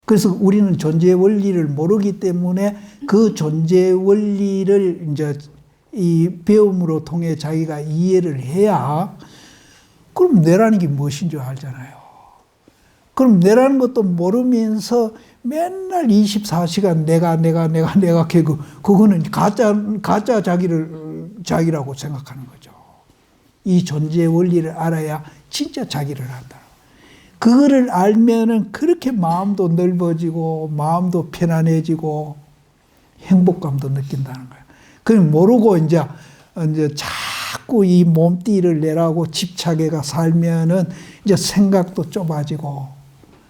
그래서 우리는 존재 원리를 모르기 때문에 그 존재 원리를 이제 이 배움으로 통해 자기가 이해를 해야 그럼 내라는 게 무엇인 줄 알잖아요. 그럼 내라는 것도 모르면서 맨날 24시간 내가 그거는 가짜 자기라고 생각하는 거죠. 이 존재 원리를 알아야 진짜 자기를 안다. 그거를 알면은 그렇게 마음도 넓어지고 마음도 편안해지고 행복감도 느낀다는 거예요. 그럼 모르고 이제 자꾸 이 몸띠를 내라고 집착해가 살면은 이제 생각도 좁아지고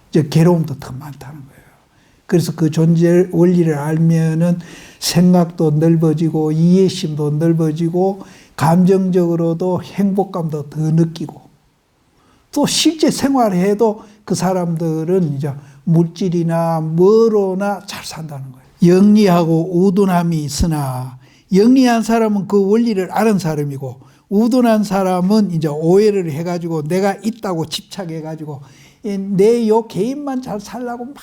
이제 괴로움도 더 많다는 거예요. 그래서 그 존재 원리를 알면은 생각도 넓어지고 이해심도 넓어지고 감정적으로도 행복감도 더 느끼고 또 실제 생활해도 그 사람들은 이제 물질이나 뭐로나 잘 산다는 거예요. 영리하고 우둔함이 있으나 영리한 사람은 그 원리를 아는 사람이고 우둔한 사람은 이제 오해를 해가지고 내가 있다고 집착해가지고 내 요 개인만 잘 살라고 막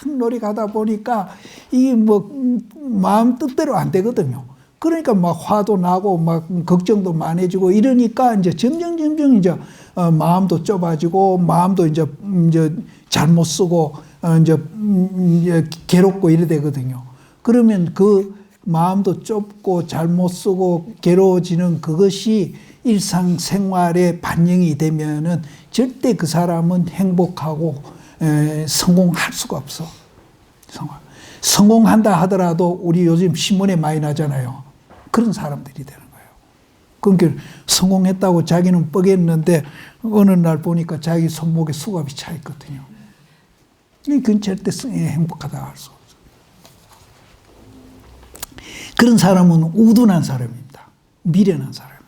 노력하다 보니까 이게 뭐 마음 뜻대로 안 되거든요. 그러니까 막 화도 나고 막 걱정도 많아지고 이러니까 이제 점점 이제 마음도 좁아지고 마음도 이제 잘못 쓰고 이제 괴롭고 이래 되거든요. 그러면 그 마음도 좁고 잘못 쓰고 괴로워지는 그것이 일상생활에 반영이 되면은 절대 그 사람은 행복하고 성공할 수가 없어. 성공한다 하더라도 우리 요즘 신문에 많이 나잖아요. 그런 사람들이 되는 거예요. 그러니까 성공했다고 자기는 뻐겠는데 어느 날 보니까 자기 손목에 수갑이 차 있거든요. 그건 절대 행복하다 할 수 없어요. 그런 사람은 우둔한 사람입니다. 미련한 사람이에요.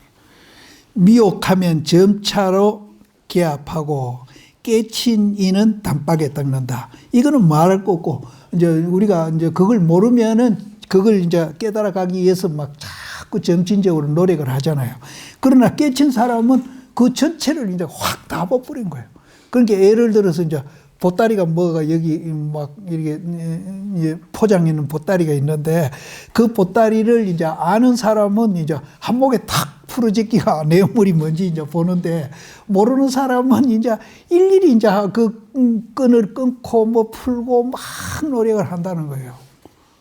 미혹하면 점차로 개합하고 깨친 이는 단박에 닦는다. 이거는 말할 거 없고 이제 우리가 이제 그걸 모르면은 그걸 이제 깨달아가기 위해서 막 자꾸 점진적으로 노력을 하잖아요. 그러나 깨친 사람은 그 전체를 이제 확 다 버린 거예요. 그러니까 예를 들어서 이제 보따리가 뭐가 여기 막 이렇게 포장해 있는 보따리가 있는데 그 보따리를 이제 아는 사람은 이제 한목에 탁 풀어제끼가 내용물이 뭔지 이제 보는데 모르는 사람은 이제 일일이 이제 그 끈을 끊고 뭐 풀고 막 노력을 한다는 거예요.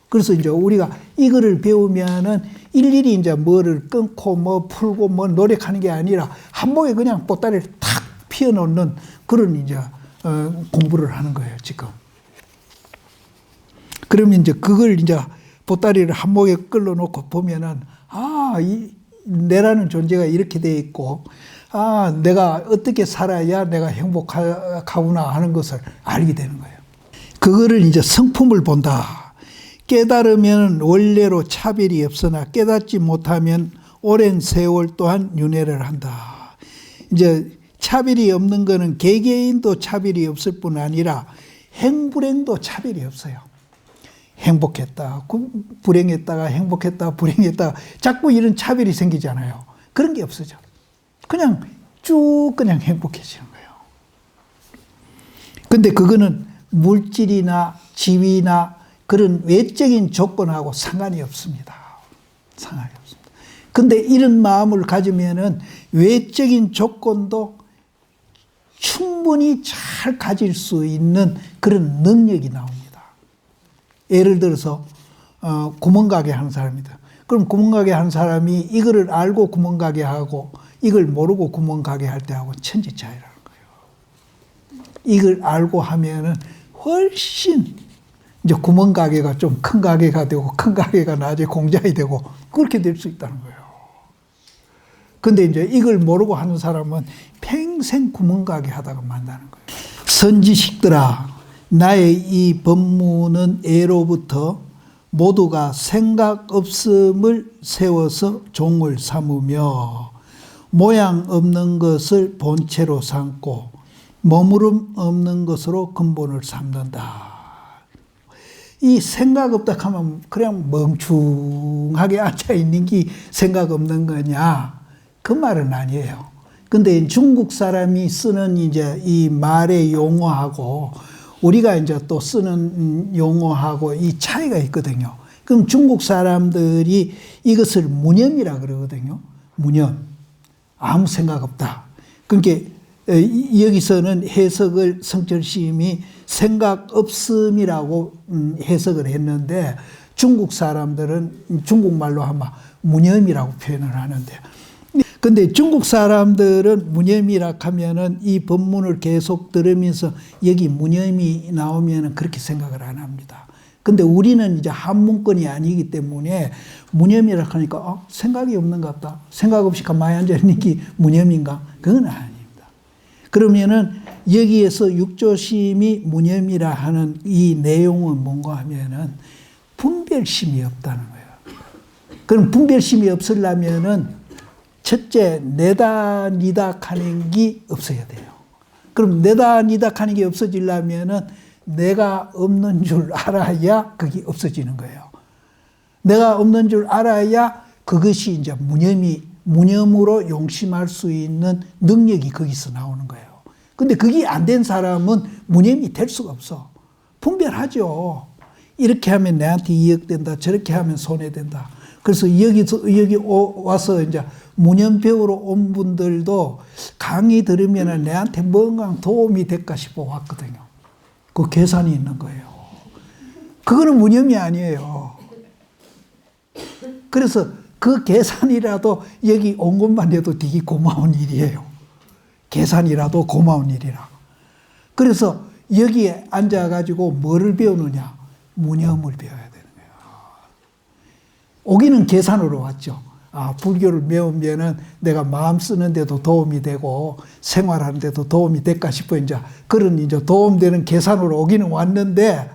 그래서 이제 우리가 이거를 배우면은 일일이 이제 뭐를 끊고 뭐 풀고 뭐 노력하는 게 아니라 한목에 그냥 보따리를 탁 피워놓는 그런 이제 공부를 하는 거예요, 지금. 그러면 이제 그걸 이제 보따리를 한목에 끌어놓고 보면은, 내라는 존재가 이렇게 돼 있고, 내가 어떻게 살아야 내가 행복하구나 하는 것을 알게 되는 거예요. 그거를 이제 성품을 본다. 깨달으면 원래로 차별이 없으나 깨닫지 못하면 오랜 세월 동안 윤회를 한다. 이제 차별이 없는 거는 개개인도 차별이 없을 뿐 아니라 행불행도 차별이 없어요. 행복했다, 불행했다가 행복했다, 불행했다 자꾸 이런 차별이 생기잖아요. 그런 게 없어져. 그냥 쭉 그냥 행복해지는 거예요. 근데 그거는 물질이나 지위나 그런 외적인 조건하고 상관이 없습니다. 상관이 없습니다. 근데 이런 마음을 가지면은 외적인 조건도 충분히 잘 가질 수 있는 그런 능력이 나옵니다. 예를 들어서 구멍가게 하는 사람이다. 그럼 구멍가게 하는 사람이 이거를 알고 구멍가게 하고 이걸 모르고 구멍가게 할 때하고 천지 차이라는 거예요. 이걸 알고 하면은 훨씬 이제 구멍가게가 좀 큰 가게가 되고 큰 가게가 나중에 공장이 되고 그렇게 될 수 있다는 거예요. 근데 이제 이걸 모르고 하는 사람은 평생 구멍가게 하다가 만나는 거예요. 선지식들아, 나의 이 법문은 예로부터 모두가 생각 없음을 세워서 종을 삼으며 모양 없는 것을 본체로 삼고 머무름 없는 것으로 근본을 삼는다. 이 생각 없다 하면 그냥 멍충하게 앉아있는 게 생각 없는 거냐? 그 말은 아니에요. 근데 중국 사람이 쓰는 이제 이 말의 용어하고 우리가 이제 또 쓰는 용어하고 이 차이가 있거든요. 그럼 중국 사람들이 이것을 무념이라 그러거든요. 무념. 아무 생각 없다. 그러니까 여기서는 해석을 성철스님이 생각 없음이라고 해석을 했는데 중국 사람들은 중국말로 하면 무념이라고 표현을 하는데, 근데 중국 사람들은 무념이라 하면은 이 법문을 계속 들으면서 여기 무념이 나오면은 그렇게 생각을 안 합니다. 근데 우리는 이제 한문권이 아니기 때문에 무념이라 하니까 생각이 없는가 보다. 생각 없이 가만히 앉아 있는 게 무념인가? 그건 아닙니다. 그러면은 여기에서 육조심이 무념이라 하는 이 내용은 뭔가 하면은 분별심이 없다는 거예요. 그럼 분별심이 없으려면은 첫째, 내다 니다 하는 게 없어야 돼요. 그럼 내다 니다 하는 게 없어지려면은 내가 없는 줄 알아야 그게 없어지는 거예요. 내가 없는 줄 알아야 그것이 이제 무념으로 용심할 수 있는 능력이 거기서 나오는 거예요. 근데 그게 안 된 사람은 무념이 될 수가 없어. 분별하죠. 이렇게 하면 내한테 이익된다. 저렇게 하면 손해된다. 그래서 여기 와서 이제 무념 배우러 온 분들도 강의 들으면 내한테 뭔가 도움이 될까 싶어 왔거든요. 그 계산이 있는 거예요. 그거는 무념이 아니에요. 그래서 그 계산이라도 여기 온 것만 해도 되게 고마운 일이에요. 계산이라도 고마운 일이라. 그래서 여기에 앉아가지고 뭐를 배우느냐? 무념을 배워야 되는 거예요. 오기는 계산으로 왔죠. 불교를 배우면은 내가 마음 쓰는데도 도움이 되고 생활하는데도 도움이 될까 싶어 이제 그런 이제 도움되는 계산으로 오기는 왔는데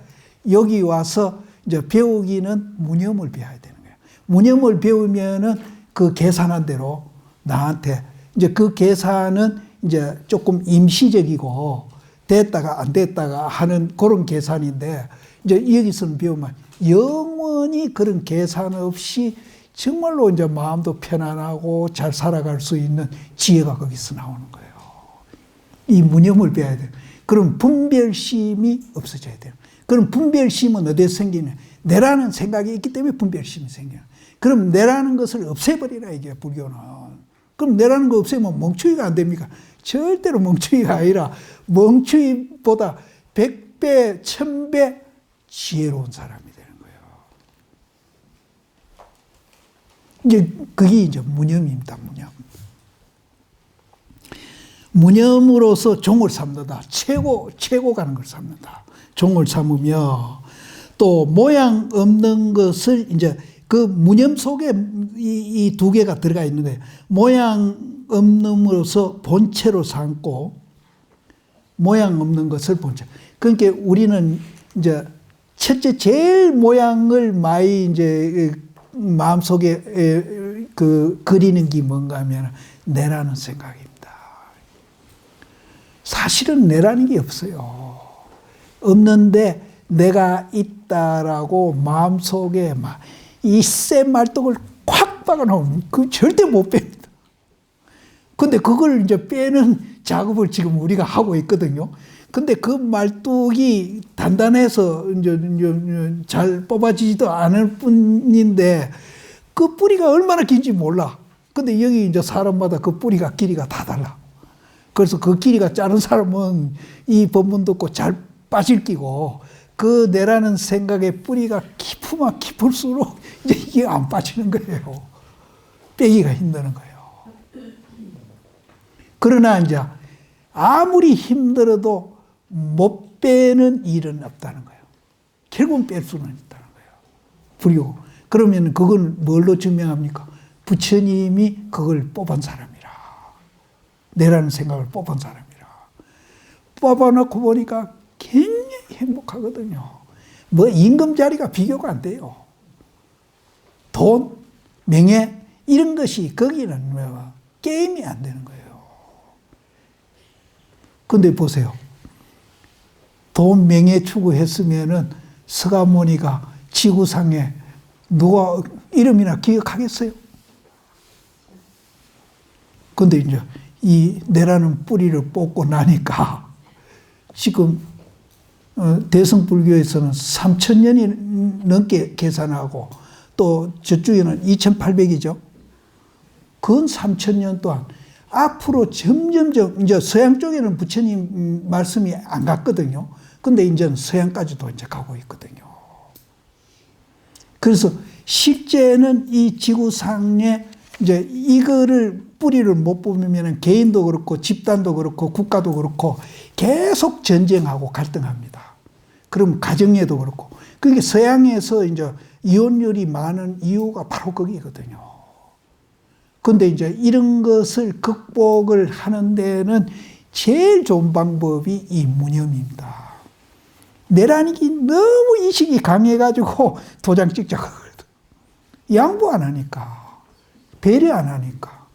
여기 와서 이제 배우기는 무념을 배워야 되는 거예요. 무념을 배우면은 그 계산한 대로 나한테 이제 그 계산은 이제 조금 임시적이고 됐다가 안 됐다가 하는 그런 계산인데 이제 여기서는 배우면 영원히 그런 계산 없이 정말로 이제 마음도 편안하고 잘 살아갈 수 있는 지혜가 거기서 나오는 거예요. 이 무념을 배워야 돼요. 그럼 분별심이 없어져야 돼요. 그럼 분별심은 어디서 생기냐? 내라는 생각이 있기 때문에 분별심이 생겨요. 그럼 내라는 것을 없애버리라 이게 불교는. 그럼 내라는 거 없애면 멍청이가 안 됩니까? 절대로 멍청이가 아니라 멍청이보다 100배, 1000배 지혜로운 사람이 되는 거예요. 이제 그게 이제 무념입니다. 무념으로서 종을 삼는다. 최고 가는 걸 삼는다. 종을 삼으며 또 모양 없는 것을 이제 그 무념 속에 이 두 개가 들어가 있는 거예요. 모양 없는으로서 본체로 삼고 모양 없는 것을 본체. 그러니까 우리는 이제 첫째 제일 모양을 많이 이제 마음속에 그 그리는 게 뭔가 하면 내라는 생각입니다. 사실은 내라는 게 없어요. 없는데 내가 있다라고 마음속에 막 이 센 말뚝을 콱 박아놓으면 그 절대 못 뺍니다. 근데 그걸 이제 빼는 작업을 지금 우리가 하고 있거든요. 근데 그 말뚝이 단단해서 이제 잘 뽑아지지도 않을 뿐인데 그 뿌리가 얼마나 긴지 몰라. 근데 여기 이제 사람마다 그 뿌리가 길이가 다 달라. 그래서 그 길이가 짧은 사람은 이 법문 듣고 잘 빠질 끼고 그 내라는 생각의 뿌리가 깊으면 깊을수록 이제 이게 안 빠지는 거예요. 빼기가 힘드는 거예요. 그러나 이제 아무리 힘들어도 못 빼는 일은 없다는 거예요. 결국은 뺄 수는 있다는 거예요. 불교. 그러면 그건 뭘로 증명합니까? 부처님이 그걸 뽑은 사람이라. 내라는 생각을 뽑은 사람이라. 뽑아놓고 보니까 굉장히 행복하거든요. 뭐 임금 자리가 비교가 안 돼요. 돈, 명예 이런 것이 거기는 뭐 게임이 안 되는 거예요. 근데 보세요. 돈, 명예 추구했으면은 서가모니가 지구상에 누가 이름이나 기억하겠어요? 근데 이제 이 내라는 뿌리를 뽑고 나니까 지금 대승불교에서는 3,000년이 넘게 계산하고 또 저쪽에는 2,800이죠. 근 3,000년 동안 앞으로 점점점 이제 서양 쪽에는 부처님 말씀이 안 갔거든요. 근데 이제는 서양까지도 이제 가고 있거든요. 그래서 실제는 이 지구상에 이제 이거를 뿌리를 못 보면 개인도 그렇고 집단도 그렇고 국가도 그렇고 계속 전쟁하고 갈등합니다. 그럼 가정에도 그렇고. 그게 서양에서 이제 이혼율이 많은 이유가 바로 거기거든요. 근데 이제 이런 것을 극복을 하는 데는 제일 좋은 방법이 이 무념입니다. 내라니기 너무 의식이 강해가지고 도장 찍자고 그러거든. 양보 안 하니까. 배려 안 하니까.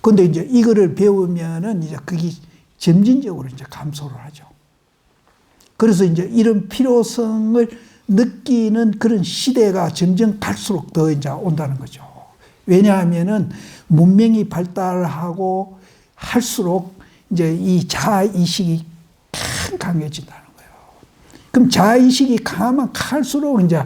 근데 이제 이거를 배우면은 이제 그게 점진적으로 이제 감소를 하죠. 그래서 이제 이런 필요성을 느끼는 그런 시대가 점점 갈수록 더 이제 온다는 거죠. 왜냐하면은 문명이 발달하고 할수록 이제 이 자아의식이 강해진다는 거예요. 그럼 자아의식이 강하면 갈수록 이제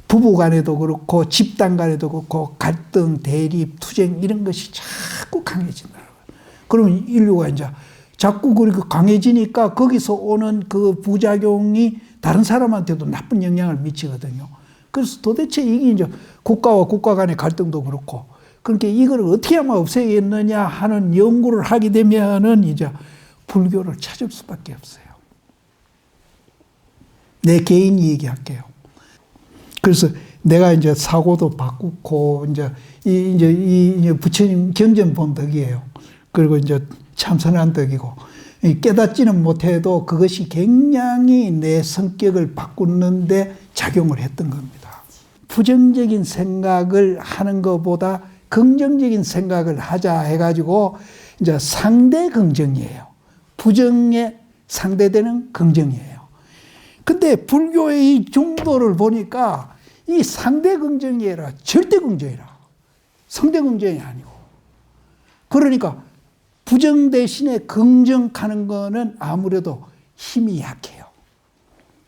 부부 간에도 그렇고 집단 간에도 그렇고 갈등, 대립, 투쟁 이런 것이 자꾸 강해진다는 거예요. 그러면 인류가 이제 자꾸 그렇게 강해지니까 거기서 오는 그 부작용이 다른 사람한테도 나쁜 영향을 미치거든요. 그래서 도대체 이게 이제 국가와 국가 간의 갈등도 그렇고, 그러니까 이걸 어떻게 하면 없애겠느냐 하는 연구를 하게 되면은 이제 불교를 찾을 수밖에 없어요. 내 개인 얘기할게요. 그래서 내가 이제 사고도 바꾸고, 이제 부처님 경전 본 덕이에요. 그리고 이제 참선한 덕이고, 깨닫지는 못해도 그것이 굉장히 내 성격을 바꾸는데 작용을 했던 겁니다. 부정적인 생각을 하는 것보다 긍정적인 생각을 하자 해가지고 이제 상대 긍정이에요. 부정에 상대되는 긍정이에요. 근데 불교의 이 중도를 보니까 이 상대 긍정이 아니라 절대 긍정이라. 상대 긍정이 아니고. 그러니까 부정 대신에 긍정하는 거는 아무래도 힘이 약해요.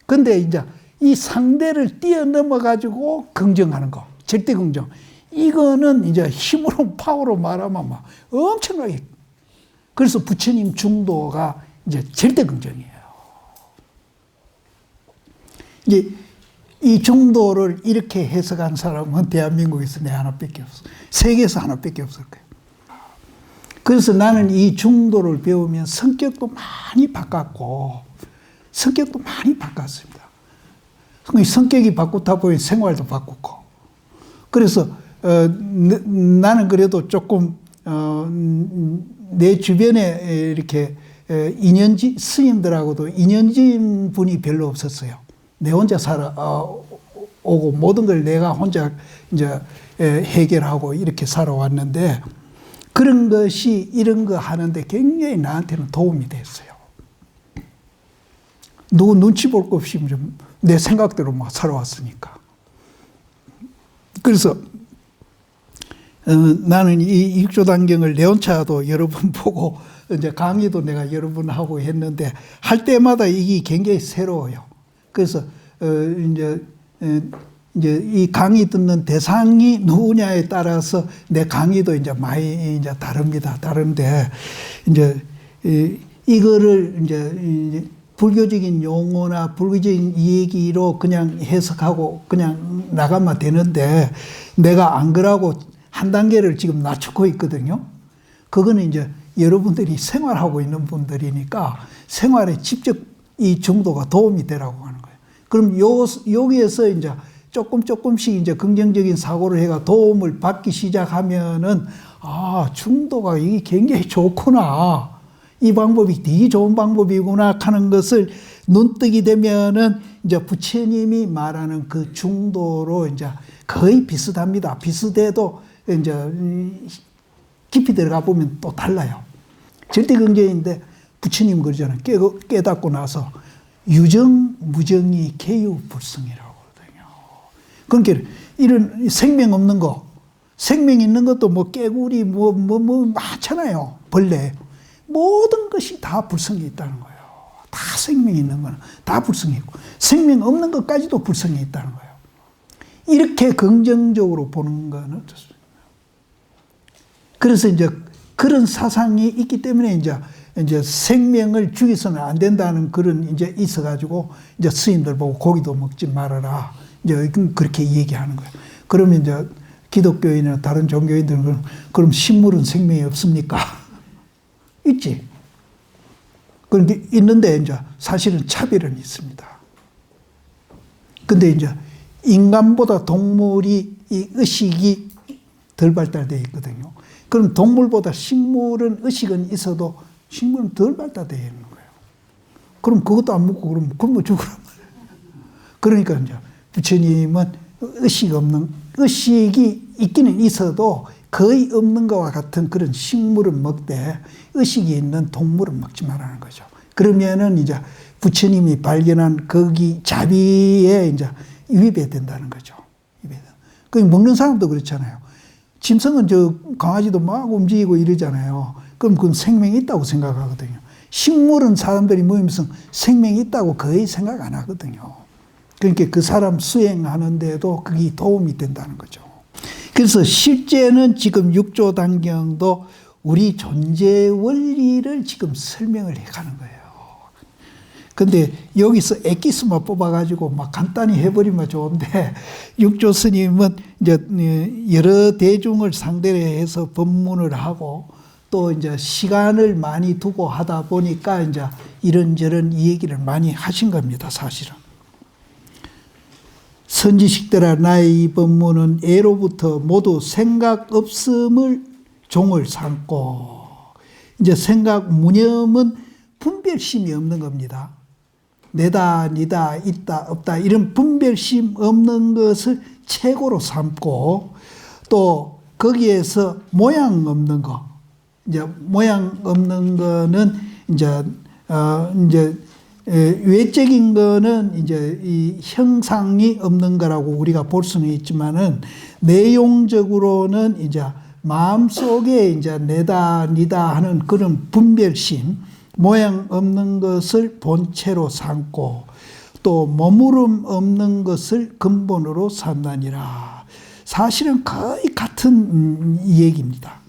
근데 이제 이 상대를 뛰어넘어 가지고 긍정하는 거, 절대 긍정. 이거는 이제 힘으로, 파워로 말하면 막 엄청나게. 그래서 부처님 중도가 이제 절대 긍정이에요. 이제 이 중도를 이렇게 해석한 사람은 대한민국에서 내 하나밖에 없어. 세계에서 하나밖에 없을 거예요. 그래서 나는 이 중도를 배우면 성격도 많이 바꿨고, 성격도 많이 바꿨습니다. 성격이 바꾸다 보니 생활도 바꾸고. 그래서 나는 그래도 조금 내 주변에 이렇게 인연진 스님들하고도 인연진 분이 별로 없었어요. 내 혼자 오고 모든 걸 내가 혼자 이제 해결하고 이렇게 살아왔는데, 그런 것이 이런 거 하는데 굉장히 나한테는 도움이 됐어요. 누구 눈치 볼 거 없이 내 생각대로 막 살아왔으니까. 그래서 나는 이 육조단경을 내 혼자도 여러 번 보고 이제 강의도 내가 여러 번 하고 했는데 할 때마다 이게 굉장히 새로워요. 그래서 이제 이 강의 듣는 대상이 누구냐에 따라서 내 강의도 이제 많이 이제 다릅니다. 다른데 이제 이거를 이제 불교적인 용어나 불교적인 얘기로 그냥 해석하고 그냥 나가면 되는데 내가 안 그러고 한 단계를 지금 낮추고 있거든요. 그거는 이제 여러분들이 생활하고 있는 분들이니까 생활에 직접 이 정도가 도움이 되라고 하는 거예요. 그럼 여기에서 이제 조금씩 이제 긍정적인 사고를 해가 도움을 받기 시작하면은, 아, 중도가 이게 굉장히 좋구나. 이 방법이 되게 좋은 방법이구나 하는 것을 눈뜨게 되면은 이제 부처님이 말하는 그 중도로 이제 거의 비슷합니다. 비슷해도 이제 깊이 들어가 보면 또 달라요. 절대 긍정인데 부처님 그러잖아요. 깨닫고 나서 유정, 무정이 개유불성이라고. 그러니까 이런 생명 없는 거, 생명 있는 것도 뭐 깨구리 뭐 많잖아요. 벌레. 모든 것이 다 불성이 있다는 거예요. 다 생명이 있는 거는 다 불성이 있고 생명 없는 것까지도 불성이 있다는 거예요. 이렇게 긍정적으로 보는 거는 어떻습니까? 그래서 이제 그런 사상이 있기 때문에 이제 생명을 죽여서는 안 된다는 그런 이제 있어가지고 이제 스님들 보고 고기도 먹지 말아라. 이제 그렇게 얘기하는 거예요. 그러면 이제 기독교인이나 다른 종교인들은 그럼 식물은 생명이 없습니까? 있지. 그런데 있는데 이제 사실은 차별은 있습니다. 근데 이제 인간보다 동물이 이 의식이 덜 발달되어 있거든요. 그럼 동물보다 식물은 의식은 있어도 식물은 덜 발달되어 있는 거예요. 그럼 그것도 안 먹고 그러면 굶어 죽으란 말이에요. 그러니까 이제 부처님은 의식이 있기는 있어도 거의 없는 것과 같은 그런 식물은 먹되 의식이 있는 동물은 먹지 말라는 거죠. 그러면은 이제 부처님이 발견한 거기 자비에 이제 위배된다는 거죠. 그 먹는 사람도 그렇잖아요. 짐승은 저 강아지도 막 움직이고 이러잖아요. 그럼 그건 생명이 있다고 생각하거든요. 식물은 사람들이 모이면서 생명이 있다고 거의 생각 안 하거든요. 그러니까 그 사람 수행하는데도 그게 도움이 된다는 거죠. 그래서 실제는 지금 육조단경도 우리 존재 원리를 지금 설명을 해가는 거예요. 근데 여기서 엑기스만 뽑아가지고 막 간단히 해버리면 좋은데 육조 스님은 이제 여러 대중을 상대로 해서 법문을 하고 또 이제 시간을 많이 두고 하다 보니까 이제 이런저런 이 얘기를 많이 하신 겁니다, 사실은. 선지식들아, 나의 이 법문은 예로부터 모두 생각 없음을 종을 삼고, 이제 생각 무념은 분별심이 없는 겁니다. 내다, 니다, 있다, 없다 이런 분별심 없는 것을 최고로 삼고, 또 거기에서 모양 없는 거, 이제 모양 없는 거는 이제 외적인 거는 이제 이 형상이 없는 거라고 우리가 볼 수는 있지만은 내용적으로는 이제 마음속에 이제 내다, 니다 하는 그런 분별심, 모양 없는 것을 본체로 삼고 또 머무름 없는 것을 근본으로 삼다니라. 사실은 거의 같은 얘기입니다.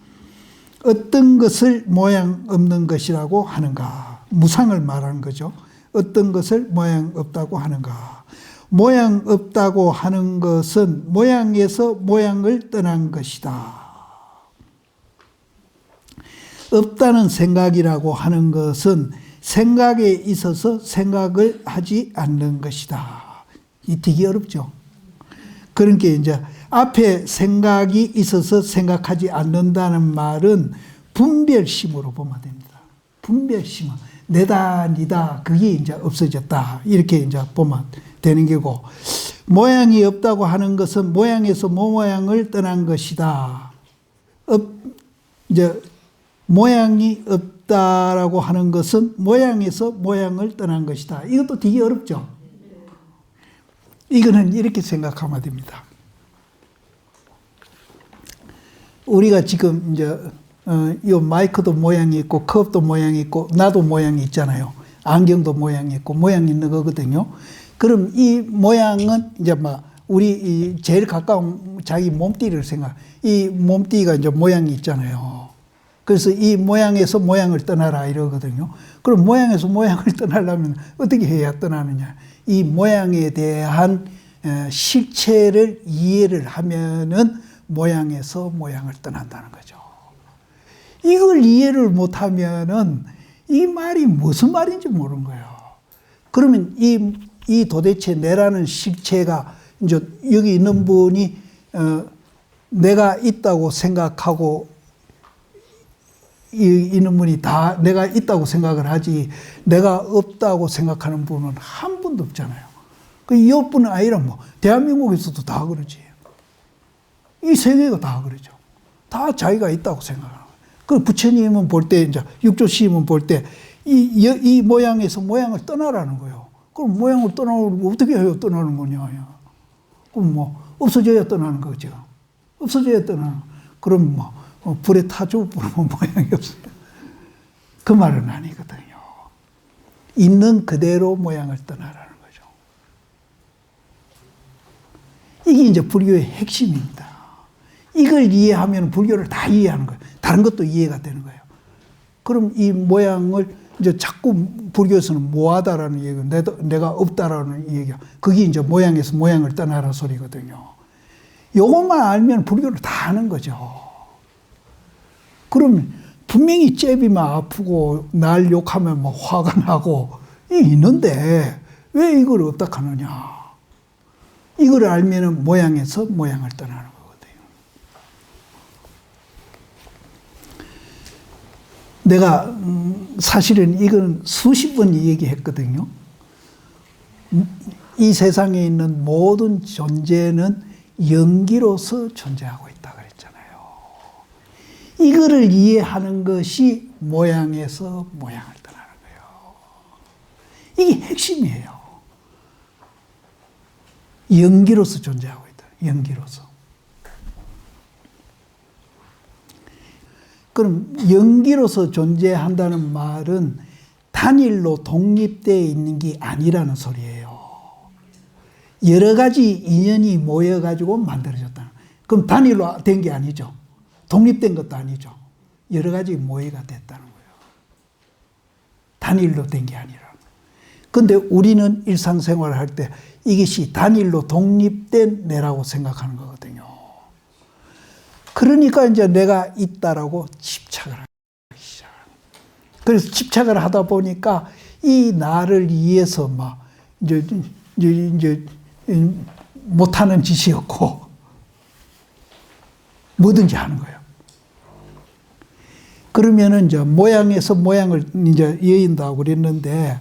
어떤 것을 모양 없는 것이라고 하는가? 무상을 말하는 거죠. 어떤 것을 모양 없다고 하는가? 모양 없다고 하는 것은 모양에서 모양을 떠난 것이다. 없다는 생각이라고 하는 것은 생각에 있어서 생각을 하지 않는 것이다. 이 되게 어렵죠. 그러니까 이제 앞에 생각이 있어서 생각하지 않는다는 말은 분별심으로 보면 됩니다. 분별심은 내다, 니다, 그게 이제 없어졌다. 이렇게 이제 보면 되는 거고, 모양이 없다고 하는 것은 모양에서 모양을 떠난 것이다. 이제 모양이 없다라고 하는 것은 모양에서 모양을 떠난 것이다. 이것도 되게 어렵죠. 이거는 이렇게 생각하면 됩니다. 우리가 지금 이제 이 마이크도 모양이 있고 컵도 모양이 있고 나도 모양이 있잖아요. 안경도 모양이 있고 모양이 있는 거거든요. 그럼 이 모양은 이제 막 우리 제일 가까운 자기 몸띠를 이 몸띠가 이제 모양이 있잖아요. 그래서 이 모양에서 모양을 떠나라 이러거든요. 그럼 모양에서 모양을 떠나려면 어떻게 해야 떠나느냐? 이 모양에 대한 실체를 이해를 하면은 모양에서 모양을 떠난다는 거죠. 이걸 이해를 못하면은 이 말이 무슨 말인지 모르는 거예요. 그러면 이 도대체 내라는 실체가 이제 여기 있는 분이 내가 있다고 생각하고 있는 분이 다 내가 있다고 생각을 하지 내가 없다고 생각하는 분은 한 분도 없잖아요. 이 옆분은 아니라 뭐 대한민국에서도 다 그러지. 이 세계가 다 그러죠. 다 자기가 있다고 생각하는 거예요. 그 부처님은 볼 때 이제 육조 시임은 볼 때 이 모양에서 모양을 떠나라는 거예요. 그럼 모양을 떠나고 어떻게 해요? 떠나는 거냐? 그럼 뭐 없어져야 떠나는 거죠. 없어져야 떠나는. 그럼 뭐 불에 타죠. 그러면 모양이 없어요. 그 말은 아니거든요. 있는 그대로 모양을 떠나라는 거죠. 이게 이제 불교의 핵심입니다. 이걸 이해하면 불교를 다 이해하는 거예요. 다른 것도 이해가 되는 거예요. 그럼 이 모양을 이제 자꾸 불교에서는 무하다라는 얘기고 내가 없다라는 얘기야. 그게 이제 모양에서 모양을 떠나라 소리거든요. 요것만 알면 불교를 다 아는 거죠. 그럼 분명히 잽이면 아프고 날 욕하면 뭐 화가 나고 있는데 왜 이걸 없다 하느냐. 이걸 알면 모양에서 모양을 떠나는 거거든요. 내가 사실은 이건 수십 번 얘기했거든요. 이 세상에 있는 모든 존재는 연기로서 존재하고 있다 그랬잖아요. 이거를 이해하는 것이 모양에서 모양을 떠나는 거예요. 이게 핵심이에요. 연기로서 존재하고 있다. 연기로서. 그럼 연기로서 존재한다는 말은 단일로 독립되어 있는 게 아니라는 소리예요. 여러 가지 인연이 모여가지고 만들어졌다. 그럼 단일로 된 게 아니죠. 독립된 것도 아니죠. 여러 가지 모여가 됐다는 거예요. 단일로 된 게 아니라. 근데 우리는 일상생활을 할 때 이것이 단일로 독립된 내라고 생각하는 거거든요. 그러니까 이제 내가 있다라고 집착을 하기 시작합니다. 그래서 집착을 하다 보니까 이 나를 위해서 막 이제 못하는 짓이었고 뭐든지 하는 거예요. 그러면은 이제 모양에서 모양을 이제 여인다고 그랬는데,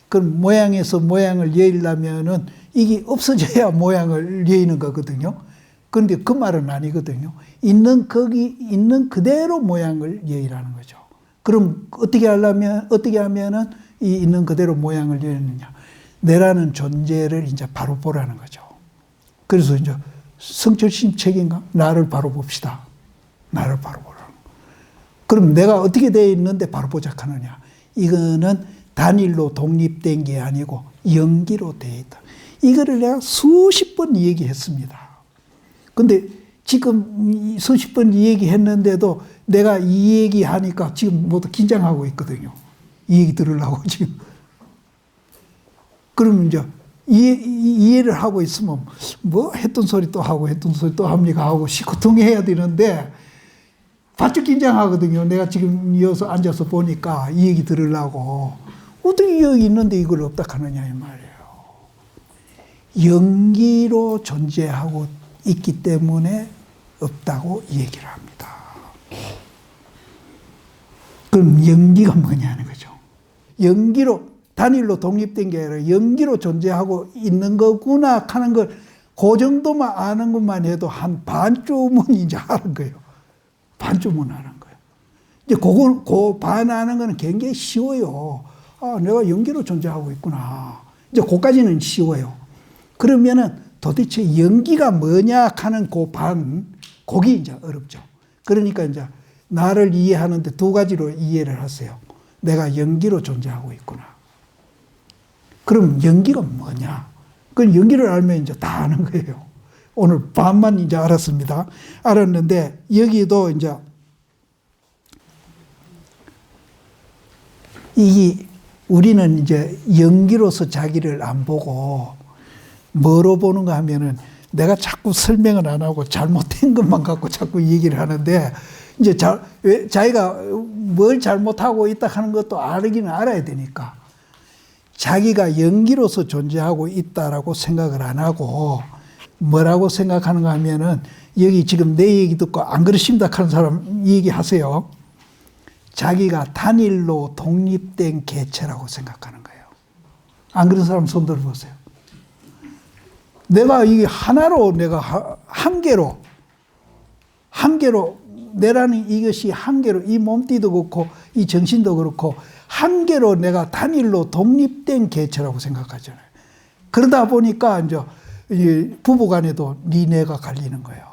그럼 모양에서 모양을 여이려면은 이게 없어져야 모양을 여이는 거거든요. 그런데 그 말은 아니거든요. 있는 그대로 모양을 여이라는 거죠. 그럼 어떻게 하면은 이 있는 그대로 모양을 여이느냐. 내라는 존재를 이제 바로 보라는 거죠. 그래서 이제 성철심 책인가? 나를 바로 봅시다. 나를 바로 보라는 거. 그럼 내가 어떻게 되어 있는데 바로 보자하느냐. 이거는 단일로 독립된 게 아니고 연기로 되어 있다. 이거를 내가 수십 번 얘기했습니다. 근데 지금 수십 번 얘기했는데도 내가 이 얘기 하니까 지금 모두 긴장하고 있거든요. 이 얘기 들으려고 지금. 그러면 이제 이해를 하고 있으면 뭐 했던 소리 또 하고 했던 소리 또 합니까 하고 시커통해야 되는데 바짝 긴장하거든요. 내가 지금 이어서 앉아서 보니까 이 얘기 들으려고 어떻게 여기 있는데 이걸 없다 하느냐 이 말이에요. 연기로 존재하고 있기 때문에 없다고 얘기를 합니다. 그럼 연기가 뭐냐는 거죠. 연기로 단일로 독립된 게 아니라 연기로 존재하고 있는 거구나 하는 걸 그 정도만 아는 것만 해도 한 반쯤은 이제 아는 거예요. 반쯤은 아는 거예요. 이제 그 반 아는 거는 굉장히 쉬워요. 아, 내가 연기로 존재하고 있구나. 이제 그까지는 쉬워요. 그러면은 도대체 연기가 뭐냐 하는 그 반, 그게 이제 어렵죠. 그러니까 이제 나를 이해하는데 두 가지로 이해를 하세요. 내가 연기로 존재하고 있구나. 그럼 연기가 뭐냐? 그 연기를 알면 이제 다 아는 거예요. 오늘 반만 이제 알았습니다. 알았는데 여기도 이제 이 우리는 이제 연기로서 자기를 안 보고 뭐로 보는가 하면은 내가 자꾸 설명을 안 하고 잘못된 것만 갖고 자꾸 얘기를 하는데 이제 자기가 뭘 잘못하고 있다 하는 것도 알기는 알아야 되니까 자기가 연기로서 존재하고 있다라고 생각을 안 하고 뭐라고 생각하는가 하면은 여기 지금 내 얘기 듣고 안 그러십니다 하는 사람 얘기하세요. 자기가 단일로 독립된 개체라고 생각하는 거예요. 안 그런 사람 손 들어보세요. 내가 이게 하나로 내가 한 개로 내라는 이것이 한 개로 이 몸띠도 그렇고 이 정신도 그렇고 한 개로 내가 단일로 독립된 개체라고 생각하잖아요. 그러다 보니까 이제 부부간에도 니네가 갈리는 거예요.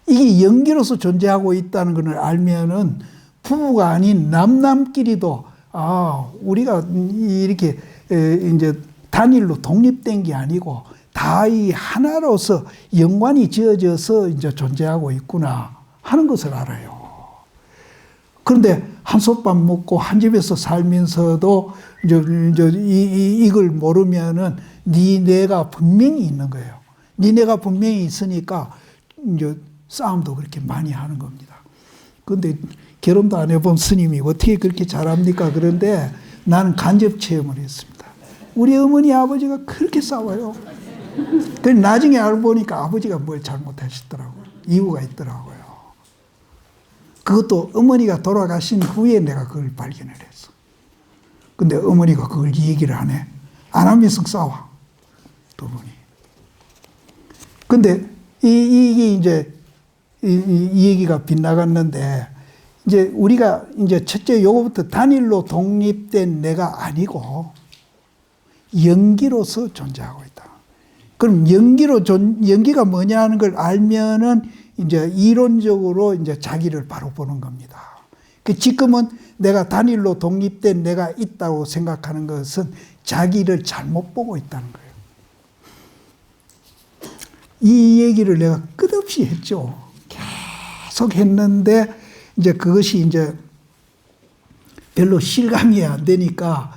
이게 연기로서 존재하고 있다는 걸 알면은 부부가 아닌 남남끼리도 우리가 이렇게 이제 단일로 독립된 게 아니고 다 이 하나로서 연관이 지어져서 이제 존재하고 있구나 하는 것을 알아요. 그런데 한솥밥 먹고 한 집에서 살면서도 이걸 모르면은 니네가 분명히 있는 거예요. 니네가 분명히 있으니까 이제 싸움도 그렇게 많이 하는 겁니다. 그런데 결혼도 안 해본 스님이 어떻게 그렇게 잘합니까? 그런데 나는 간접 체험을 했습니다. 우리 어머니 아버지가 그렇게 싸워요. 그래서 나중에 알고 보니까 아버지가 뭘 잘못하셨더라고요. 이유가 있더라고요. 그것도 어머니가 돌아가신 후에 내가 그걸 발견을 했어. 근데 어머니가 그걸 얘기를 안 해. 안 하면서 싸워. 두 분이. 근데 이게 이제 이 얘기가 빗나갔는데 이제 우리가 이제 첫째 요거부터 단일로 독립된 내가 아니고 연기로서 존재하고 있다. 그럼 연기가 뭐냐 하는 걸 알면은 이제 이론적으로 이제 자기를 바로 보는 겁니다. 지금은 내가 단일로 독립된 내가 있다고 생각하는 것은 자기를 잘못 보고 있다는 거예요. 이 얘기를 내가 끝없이 했죠. 계속 했는데 이제 그것이 이제 별로 실감이 안 되니까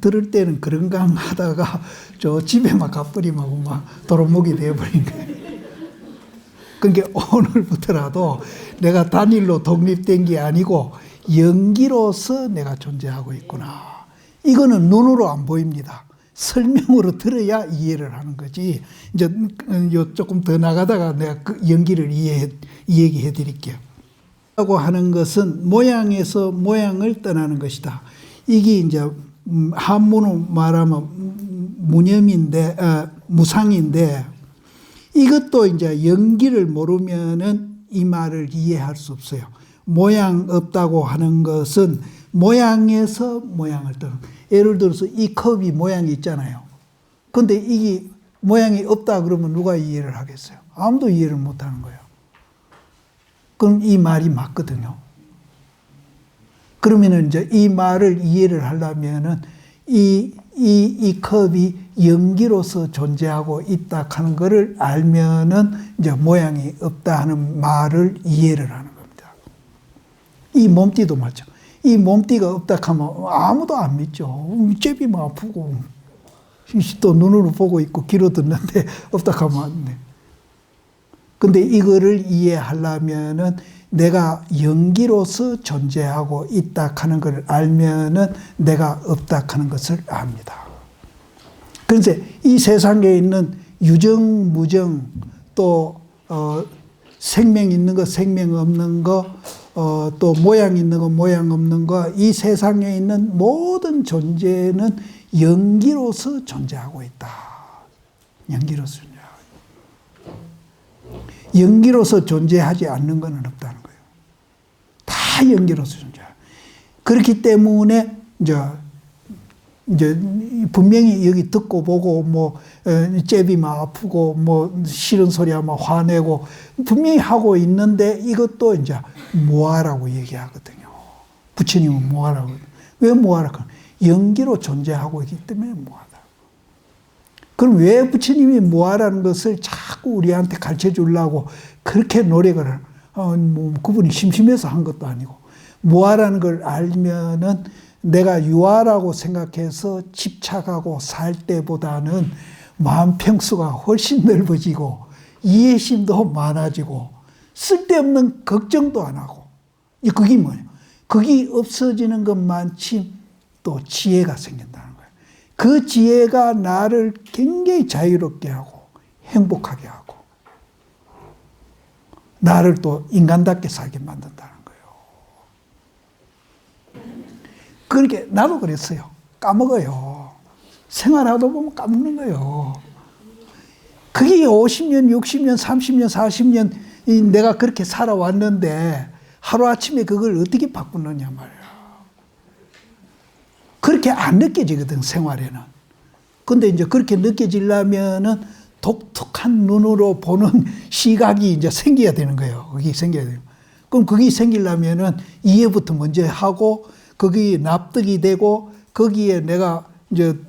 들을 때는 그런가 하다가 저 집에 막 가버리고 막 도루묵이 되어버린 거예요. 그러니까 오늘부터라도 내가 단일로 독립된 게 아니고 연기로서 내가 존재하고 있구나. 이거는 눈으로 안 보입니다. 설명으로 들어야 이해를 하는 거지. 이제 조금 더 나가다가 내가 그 연기를 얘기해 드릴게요. 라고 하는 것은 모양에서 모양을 떠나는 것이다. 이게 이제 한문으로 말하면 무념인데, 무상인데, 이것도 이제 연기를 모르면은 이 말을 이해할 수 없어요. 모양 없다고 하는 것은 모양에서 모양을 떠나. 예를 들어서 이 컵이 모양이 있잖아요. 근데 이게 모양이 없다 그러면 누가 이해를 하겠어요? 아무도 이해를 못 하는 거예요. 그럼 이 말이 맞거든요. 그러면은 이제 이 말을 이해를 하려면은 이 컵이 연기로서 존재하고 있다 하는 것을 알면은 이제 모양이 없다 하는 말을 이해를 하는 겁니다. 이 몸띠도 맞죠. 이 몸띠가 없다 하면 아무도 안 믿죠. 잽이면 아프고 또 눈으로 보고 있고 귀로 듣는데 없다 하면 안 돼. 근데 이거를 이해하려면은 내가 연기로서 존재하고 있다 하는 걸 알면은 내가 없다 하는 것을 압니다. 그래서 이 세상에 있는 유정, 무정, 또 생명 있는 거, 생명 없는 거, 또 모양 있는 거, 모양 없는 거, 이 세상에 있는 모든 존재는 연기로서 존재하고 있다. 연기로서 존재하고 있다. 연기로서 존재하지 않는 것은 없다는 거예요. 다 연기로서 존재해요. 그렇기 때문에 이제 분명히 여기 듣고 보고 뭐 잽이면 아프고 뭐 싫은 소리 하면 화내고 분명히 하고 있는데 이것도 이제 무아라고 얘기하거든요. 부처님은 무아라고. 왜 무아라고? 연기로 존재하고 있기 때문에 무아다. 그럼 왜 부처님이 무아라는 것을 자꾸 우리한테 가르쳐 주려고 그렇게 노력을 뭐 그분이 심심해서 한 것도 아니고 무아라는 걸 알면은 내가 유아라고 생각해서 집착하고 살 때보다는 마음 평수가 훨씬 넓어지고 이해심도 많아지고 쓸데없는 걱정도 안 하고 그게 뭐예요? 그게 없어지는 것만치 또 지혜가 생긴다는 거예요. 그 지혜가 나를 굉장히 자유롭게 하고 행복하게 하고 나를 또 인간답게 살게 만든다는 거예요. 그렇게 나도 그랬어요. 까먹어요. 생활하다 보면 까먹는 거예요. 그게 50년, 60년, 30년, 40년 내가 그렇게 살아왔는데 하루아침에 그걸 어떻게 바꾸느냐 말이야. 그렇게 안 느껴지거든, 생활에는. 근데 이제 그렇게 느껴지려면은 독특한 눈으로 보는 시각이 이제 생겨야 되는 거예요. 그게 생겨야 돼요. 그럼 그게 생기려면은 이해부터 먼저 하고 거기에 납득이 되고 거기에 내가 이제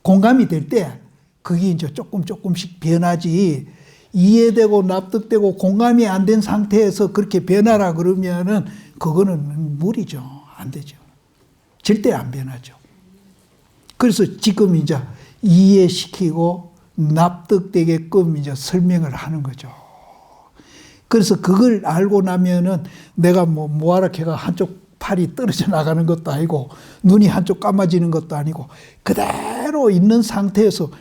공감이 될 때 그게 이제 조금씩 변하지, 이해되고 납득되고 공감이 안 된 상태에서 그렇게 변하라 그러면은 그거는 무리죠. 안 되죠. 절대 안 변하죠. 그래서 지금 이제 이해시키고 납득되게끔 이제 설명을 하는 거죠. 그래서 그걸 알고 나면은 내가 모아라케가 한쪽 팔이 떨어져 나가는 것도 아니고 눈이 한쪽 감아지는 것도 아니고 그대로 있는 상태에서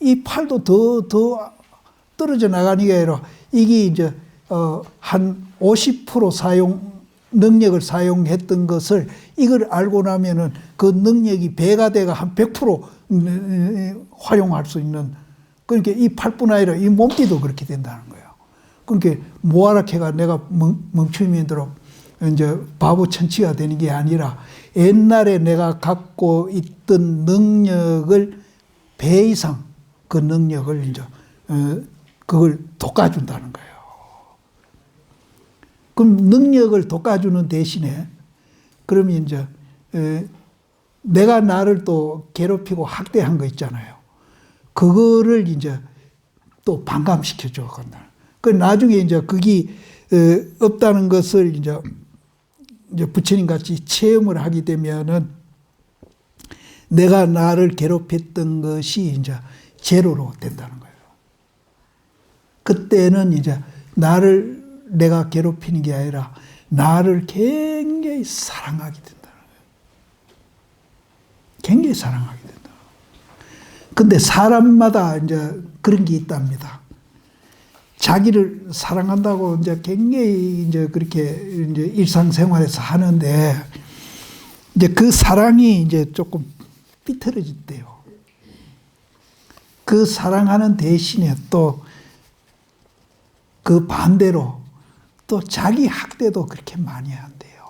이 팔도 더 떨어져 나가는 게 아니라 이게 이제 한 50% 능력을 사용했던 것을 이걸 알고 나면은 그 능력이 배가 돼가 한 100% 활용할 수 있는, 그러니까 이 팔뿐 아니라 이 몸띠도 그렇게 된다는 거예요. 그러니까 모아라케가 내가 멈춤이 들어 이제 바보 천치가 되는 게 아니라 옛날에 내가 갖고 있던 능력을 배 이상 그 능력을 이제 그걸 돋아준다는 거예요. 그럼 능력을 돋아주는 대신에 그러면 이제 내가 나를 또 괴롭히고 학대한 거 있잖아요. 그거를 이제 또 반감시켜줘. 그 나중에 이제 그게 없다는 것을 이제 부처님 같이 체험을 하게 되면은 내가 나를 괴롭혔던 것이 이제 제로로 된다는 거예요. 그때는 이제 내가 괴롭히는 게 아니라 나를 굉장히 사랑하게 된다는 거예요. 굉장히 사랑하게 된다. 근데 사람마다 이제 그런 게 있답니다. 자기를 사랑한다고 이제 굉장히 이제 그렇게 이제 일상생활에서 하는데 이제 그 사랑이 이제 조금 삐뚤어진대요. 그 사랑하는 대신에 또 그 반대로 또 자기 학대도 그렇게 많이 한대요.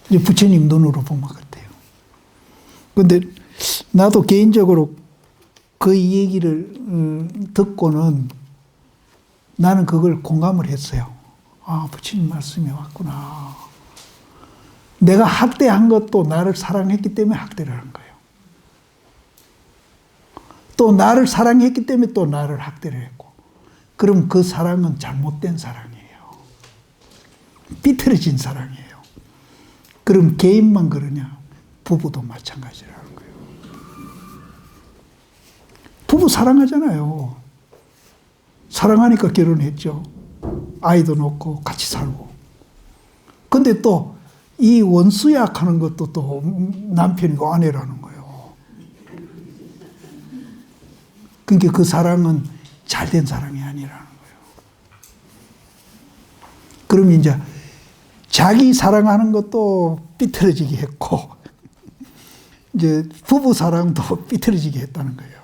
이제 부처님 눈으로 보면 그렇대요. 근데 나도 개인적으로 그 얘기를 듣고는 나는 그걸 공감을 했어요. 아, 부처님 말씀이 왔구나. 내가 학대한 것도 나를 사랑했기 때문에 학대를 한 거예요. 또 나를 사랑했기 때문에 또 나를 학대를 했고, 그럼 그 사랑은 잘못된 사랑이에요. 삐뚤어진 사랑이에요. 그럼 개인만 그러냐? 부부도 마찬가지라는 거예요. 부부 사랑하잖아요. 사랑하니까 결혼했죠. 아이도 낳고 같이 살고. 근데 또 이 원수약 하는 것도 또 남편이고 아내라는 거예요. 그러니까 그 사랑은 잘된 사랑이 아니라는 거예요. 그럼 이제 자기 사랑하는 것도 삐뚤어지게 했고, 이제 부부 사랑도 삐뚤어지게 했다는 거예요.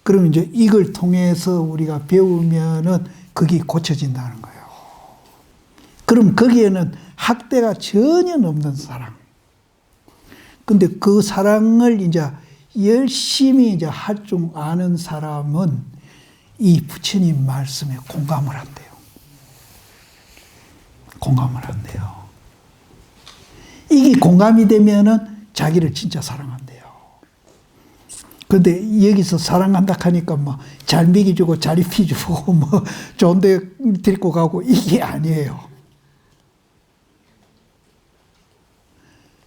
그럼 이제 이걸 통해서 우리가 배우면은 그게 고쳐진다는 거예요. 그럼 거기에는 학대가 전혀 없는 사랑. 근데 그 사랑을 이제 열심히 이제 할 줄 아는 사람은 이 부처님 말씀에 공감을 한대요. 공감을 한대요. 이게 공감이 되면은 자기를 진짜 사랑한대요. 근데 여기서 사랑한다 하니까 뭐 잘 먹여주고 잘 입혀주고 뭐 좋은 데 데리고 가고 이게 아니에요.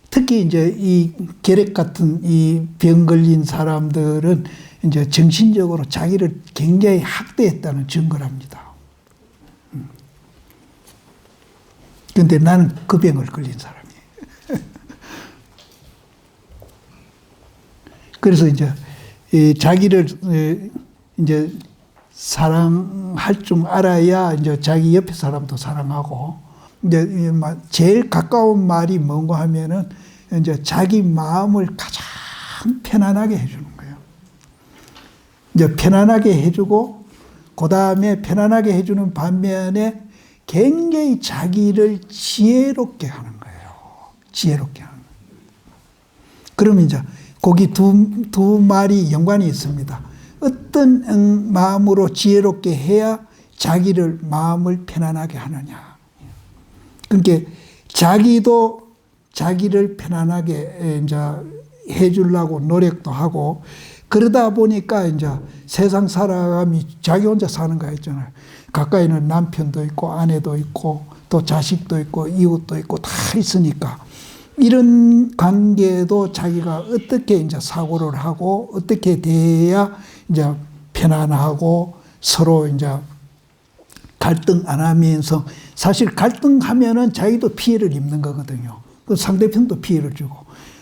특히 이제 이 결핵 같은 이 병 걸린 사람들은 이제 정신적으로 자기를 굉장히 학대했다는 증거랍니다. 그런데 나는 그 병을 걸린 사람이에요. 그래서 이제 자기를 이제 사랑할 줄 알아야 이제 자기 옆에 사람도 사랑하고, 이제 제일 가까운 말이 뭔가 하면은 이제 자기 마음을 가장 편안하게 해주는 거예요. 이제 편안하게 해주고, 그 다음에 편안하게 해주는 반면에 굉장히 자기를 지혜롭게 하는 거예요. 지혜롭게 하는 거예요. 그러면 이제 거기 두 말이 연관이 있습니다. 어떤 마음으로 지혜롭게 해야 자기를 마음을 편안하게 하느냐. 그러니까 자기도 자기를 편안하게 이제 해주려고 노력도 하고 그러다 보니까 이제 세상 살아감이 자기 혼자 사는 거 있잖아요. 가까이는 남편도 있고 아내도 있고 또 자식도 있고 이웃도 있고 다 있으니까 이런 관계도 자기가 어떻게 이제 사고를 하고 어떻게 대해야 이제 편안하고 서로 이제 갈등 안 하면서 사실 갈등하면은 자기도 피해를 입는 거거든요. 그 상대편도 피해를 주고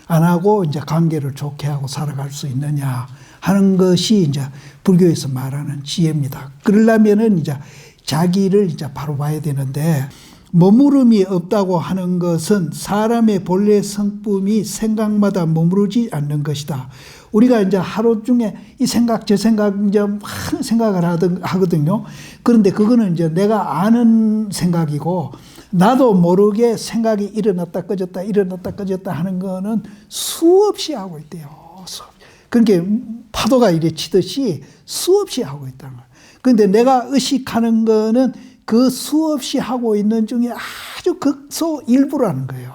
안 하고 이제 관계를 좋게 하고 살아갈 수 있느냐 하는 것이 이제 불교에서 말하는 지혜입니다. 그러려면은 이제 자기를 이제 바로 봐야 되는데 머무름이 없다고 하는 것은 사람의 본래 성품이 생각마다 머무르지 않는 것이다. 우리가 이제 하루 중에 이 생각 저 생각 이제 많은 생각을 하거든요. 그런데 그거는 이제 내가 아는 생각이고 나도 모르게 생각이 일어났다 꺼졌다 일어났다 꺼졌다 하는 거는 수없이 하고 있대요. 그러니까 파도가 이래 치듯이 수없이 하고 있다는 거예요. 그런데 내가 의식하는 거는 그 수없이 하고 있는 중에 아주 극소 일부라는 거예요.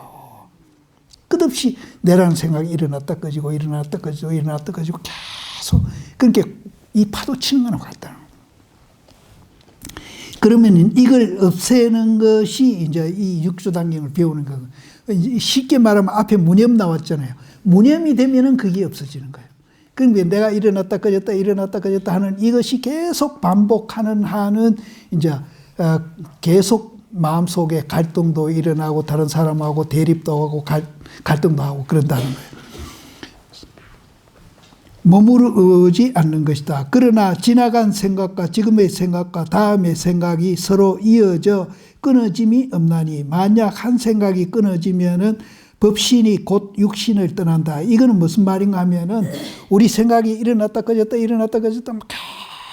끝없이 내라는 생각이 일어났다 꺼지고 일어났다 꺼지고 일어났다 꺼지고 계속 그러니까 이 파도 치는 거랑 같다는 거예요. 그러면 이걸 없애는 것이 이제 이 육조단경을 배우는 거고 쉽게 말하면 앞에 무념 나왔잖아요. 무념이 되면은 그게 없어지는 거예요. 그러니까 내가 일어났다 꺼졌다 일어났다 꺼졌다 하는 이것이 계속 반복하는 한은 이제 계속 마음속에 갈등도 일어나고 다른 사람하고 대립도 하고 갈등도 하고 그런다는 거예요. 머무르지 않는 것이다. 그러나 지나간 생각과 지금의 생각과 다음의 생각이 서로 이어져 끊어짐이 없나니 만약 한 생각이 끊어지면은 법신이 곧 육신을 떠난다. 이거는 무슨 말인가 하면은 우리 생각이 일어났다 꺼졌다 일어났다 꺼졌다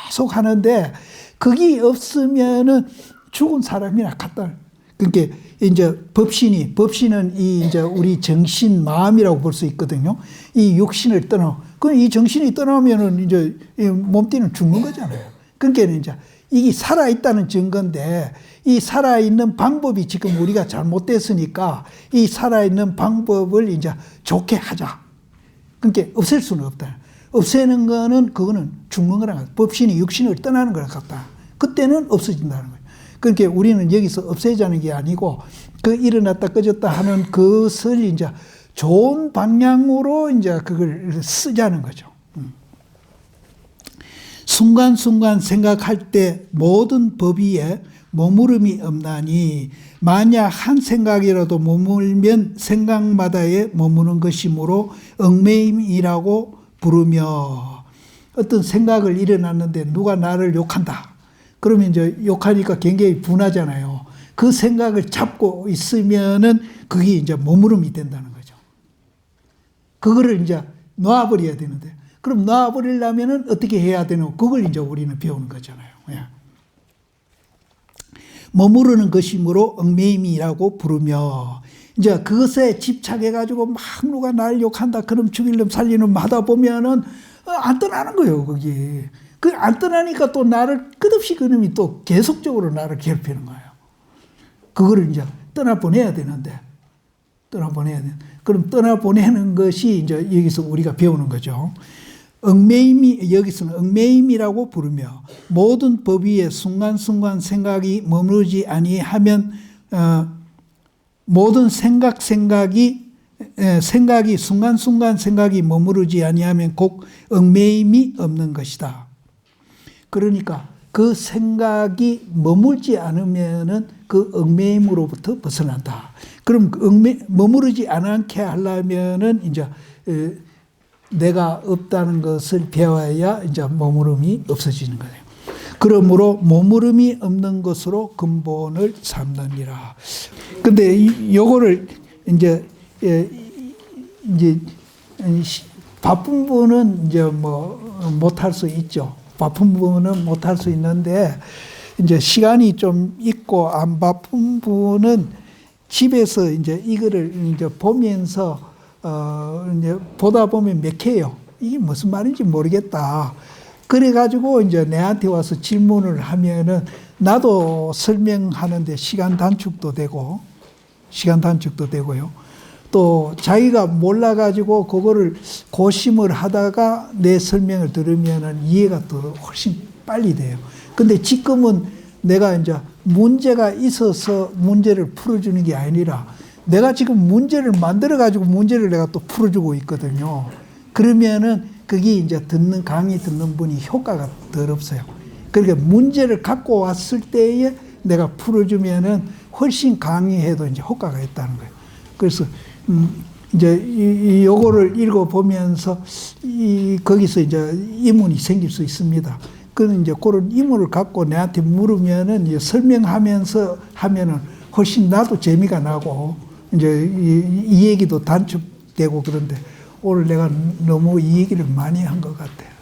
계속 하는데 그게 없으면은 죽은 사람이나 같다. 그러니까 이제 법신은 이 이제 우리 정신 마음이라고 볼 수 있거든요. 이 육신을 떠나. 그럼 이 정신이 떠나면은 이제 몸띠는 죽는 거잖아요. 그러니까 이제 이게 살아 있다는 증거인데 이 살아 있는 방법이 지금 우리가 잘못됐으니까 이 살아 있는 방법을 이제 좋게 하자. 그러니까 없앨 수는 없다. 없애는 거는 그거는 죽는 거랑 같다. 법신이 육신을 떠나는 거랑 같다. 그때는 없어진다는 거예요. 그러니까 우리는 여기서 없애자는 게 아니고 그 일어났다 꺼졌다 하는 것을 이제 좋은 방향으로 이제 그걸 쓰자는 거죠. 순간순간 생각할 때 모든 법 위에 머무름이 없나니 만약 한 생각이라도 머물면 생각마다에 머무는 것이므로 얽매임이라고 부르며 어떤 생각을 일어났는데 누가 나를 욕한다. 그러면 이제 욕하니까 굉장히 분하잖아요. 그 생각을 잡고 있으면은 그게 이제 머무름이 된다는 거죠. 그거를 이제 놔버려야 되는데, 그럼 놔버리려면은 어떻게 해야 되노? 그걸 이제 우리는 배우는 거잖아요. 머무르는 것이므로 얽매임이라고 부르며, 이제 그것에 집착해가지고 막 누가 날 욕한다, 그럼 죽일놈 살리놈 하다 보면은 안 떠나는 거예요, 그게. 그 안 떠나니까 또 나를 끝없이 그놈이 또 계속적으로 나를 괴롭히는 거예요. 그거를 이제 떠나보내야 되는데, 그럼 떠나보내는 것이 이제 여기서 우리가 배우는 거죠. 여기서는 얽매임이라고 부르며 모든 법 위에 순간순간 생각이 머무르지 아니하면 모든 생각이 순간순간 생각이 머무르지 아니하면 곧 얽매임이 없는 것이다. 그러니까 그 생각이 머물지 않으면은 그 얽매임으로부터 벗어난다. 그럼 머무르지 않게 하려면은 이제 내가 없다는 것을 배워야 이제 머무름이 없어지는 거예요. 그러므로 머무름이 없는 것으로 근본을 삼느니라. 근데 요거를 이제 바쁜 분은 이제 뭐 못할 수 있죠. 바쁜 분은 못할 수 있는데 이제 시간이 좀 있고 안 바쁜 분은 집에서 이제 이거를 이제 보면서 이제 보다 보면 맥혀요. 이게 무슨 말인지 모르겠다. 그래가지고 이제 내한테 와서 질문을 하면은 나도 설명하는데 시간 단축도 되고 시간 단축도 되고요. 또 자기가 몰라가지고 그거를 고심을 하다가 내 설명을 들으면은 이해가 더 훨씬 빨리 돼요. 근데 지금은 내가 이제 문제가 있어서 문제를 풀어주는 게 아니라 내가 지금 문제를 만들어가지고 문제를 내가 또 풀어주고 있거든요. 그러면은 그게 이제 강의 듣는 분이 효과가 덜 없어요. 그러니까 문제를 갖고 왔을 때에 내가 풀어주면은 훨씬 강의해도 이제 효과가 있다는 거예요. 그래서 이제 요거를 읽어보면서 거기서 이제 이문이 생길 수 있습니다. 그는 이제 그런 이문을 갖고 내한테 물으면은 이제 설명하면서 하면은 훨씬 나도 재미가 나고 이제 이 얘기도 단축되고 그런데 오늘 내가 너무 이 얘기를 많이 한 것 같아요.